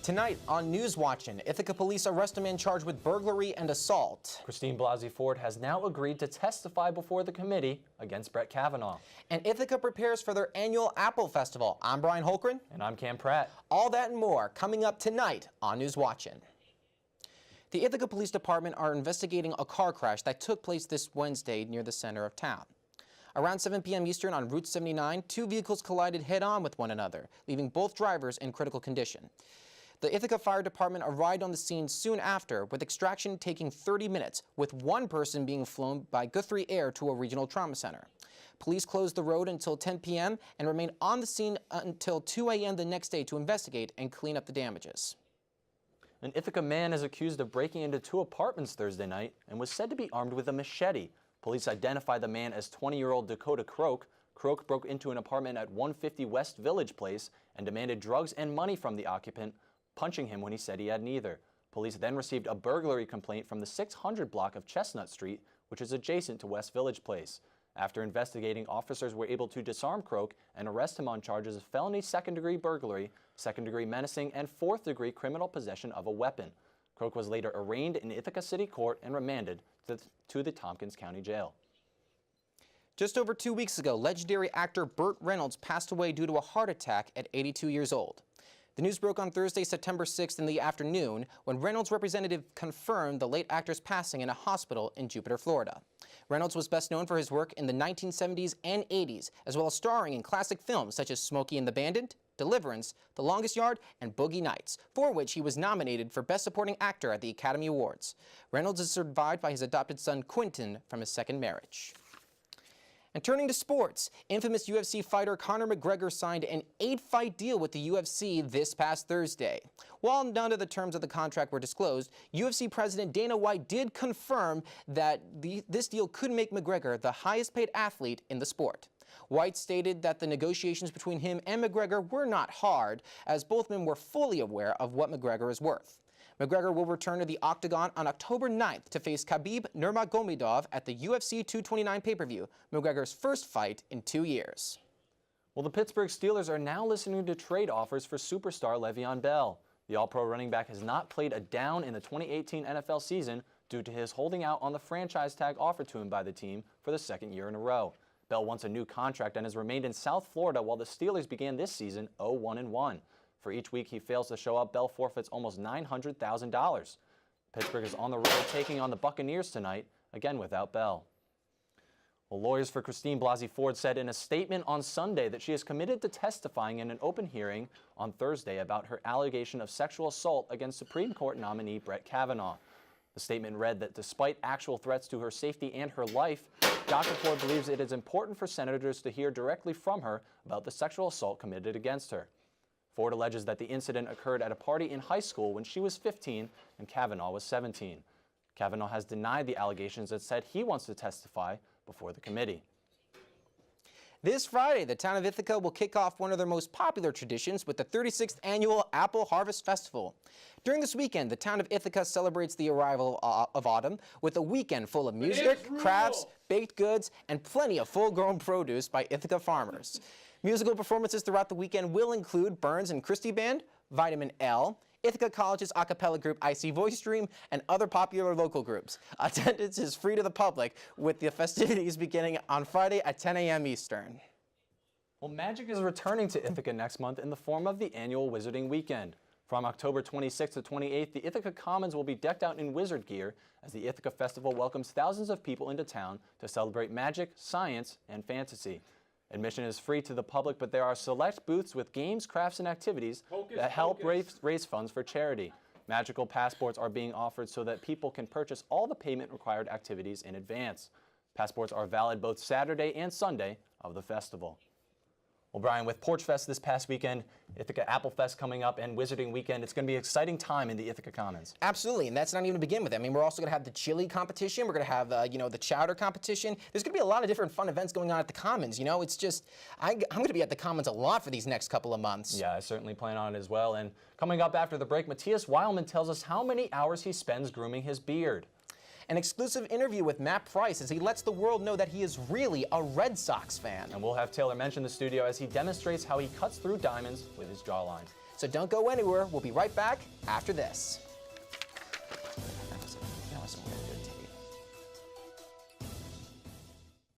Tonight on News Watchin', Ithaca police arrest a man charged with burglary and assault. Christine Blasey Ford has now agreed to testify before the committee against Brett Kavanaugh. And Ithaca prepares for their annual Apple Festival. I'm Bryan Holgren. And I'm Cam Pratt. All that and more coming up tonight on News Watchin'. The Ithaca Police Department are investigating a car crash that took place this Wednesday near the center of town. Around 7 p.m. Eastern on Route 79, two vehicles collided head-on with one another, leaving both drivers in critical condition. The Ithaca Fire Department arrived on the scene soon after, with extraction taking 30 minutes, with one person being flown by Guthrie Air to a regional trauma center. Police closed the road until 10 p.m. and remained on the scene until 2 a.m. the next day to investigate and clean up the damages. An Ithaca man is accused of breaking into two apartments Thursday night and was said to be armed with a machete. Police identified the man as 20-year-old Dakota Croak. Croak broke into an apartment at 150 West Village Place and demanded drugs and money from the occupant, punching him when he said he had neither. Police then received a burglary complaint from the 600 block of Chestnut Street, which is adjacent to West Village Place. After investigating, officers were able to disarm Croak and arrest him on charges of felony second-degree burglary, second-degree menacing, and fourth-degree criminal possession of a weapon. Croak was later arraigned in Ithaca City Court and remanded to the Tompkins County Jail. Just over 2 weeks ago, legendary actor Burt Reynolds passed away due to a heart attack at 82 years old. The news broke on Thursday, September 6th in the afternoon when Reynolds' representative confirmed the late actor's passing in a hospital in Jupiter, Florida. Reynolds was best known for his work in the 1970s and 80s, as well as starring in classic films such as Smokey and the Bandit, Deliverance, The Longest Yard, and Boogie Nights, for which he was nominated for Best Supporting Actor at the Academy Awards. Reynolds is survived by his adopted son Quentin from his second marriage. And turning to sports, infamous UFC fighter Conor McGregor signed an 8-fight deal with the UFC this past Thursday. While none of the terms of the contract were disclosed, UFC President Dana White did confirm that this deal could make McGregor the highest-paid athlete in the sport. White stated that the negotiations between him and McGregor were not hard, as both men were fully aware of what McGregor is worth. McGregor will return to the octagon on October 9th to face Khabib Nurmagomedov at the UFC 229 pay-per-view, McGregor's first fight in 2 years. Well, the Pittsburgh Steelers are now listening to trade offers for superstar Le'Veon Bell. The All-Pro running back has not played a down in the 2018 NFL season due to his holding out on the franchise tag offered to him by the team for the second year in a row. Bell wants a new contract and has remained in South Florida while the Steelers began this season 0-1-1. For each week he fails to show up, Bell forfeits almost $900,000. Pittsburgh is on the road taking on the Buccaneers tonight, again without Bell. Well, lawyers for Christine Blasey Ford said in a statement on Sunday that she is committed to testifying in an open hearing on Thursday about her allegation of sexual assault against Supreme Court nominee Brett Kavanaugh. The statement read that despite actual threats to her safety and her life, Dr. Ford believes it is important for senators to hear directly from her about the sexual assault committed against her. Ford alleges that the incident occurred at a party in high school when she was 15 and Kavanaugh was 17. Kavanaugh has denied the allegations and said he wants to testify before the committee. This Friday, the town of Ithaca will kick off one of their most popular traditions with the 36th annual Apple Harvest Festival. During this weekend, the town of Ithaca celebrates the arrival of autumn with a weekend full of music, crafts, baked goods, and plenty of full-grown produce by Ithaca farmers. Musical performances throughout the weekend will include Burns and Christie Band, Vitamin L, Ithaca College's a cappella group Icy Voice Stream, and other popular local groups. Attendance is free to the public, with the festivities beginning on Friday at 10 a.m. Eastern. Well, magic is returning to Ithaca next month in the form of the annual Wizarding Weekend. From October 26th to 28th, the Ithaca Commons will be decked out in wizard gear as the Ithaca Festival welcomes thousands of people into town to celebrate magic, science, and fantasy. Admission is free to the public, but there are select booths with games, crafts, and activities that help raise funds for charity. Magical passports are being offered so that people can purchase all the payment-required activities in advance. Passports are valid both Saturday and Sunday of the festival. Well, Brian, with Porch Fest this past weekend, Ithaca Apple Fest coming up, and Wizarding Weekend, it's going to be an exciting time in the Ithaca Commons. Absolutely, and that's not even to begin with. I mean, we're also going to have the chili competition. We're going to have, the chowder competition. There's going to be a lot of different fun events going on at the Commons. You know, it's just, I'm going to be at the Commons a lot for these next couple of months. Yeah, I certainly plan on it as well. And coming up after the break, Matthias Weilman tells us how many hours he spends grooming his beard. An exclusive interview with Matt Price as he lets the world know that he is really a Red Sox fan. And we'll have Taylor Mensch in the studio as he demonstrates how he cuts through diamonds with his jawline. So don't go anywhere. We'll be right back after this.